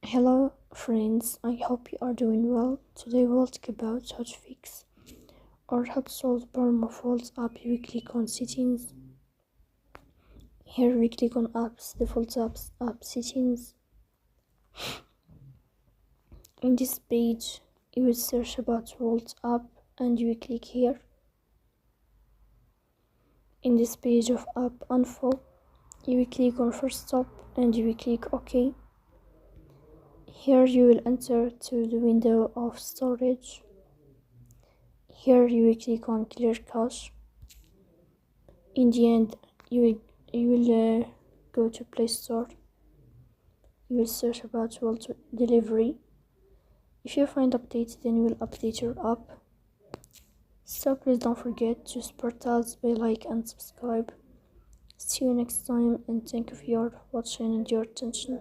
Hello friends, I hope you are doing well. Today we'll talk about how to fix or how to solve the problem of Wolt app. You click on settings. Here we click on apps, default apps, app settings. In this page you will search about Wolt app and you will click here. In this page of app info you will click on first stop and you will click OK. Here you will enter to the window of storage. Here you will click on clear cache. In the end you will go to Play Store. You will search about Wolt delivery. If you find updates, then you will update your app. So please don't forget to support us by like and subscribe. See you next time, and thank you for your watching and your attention.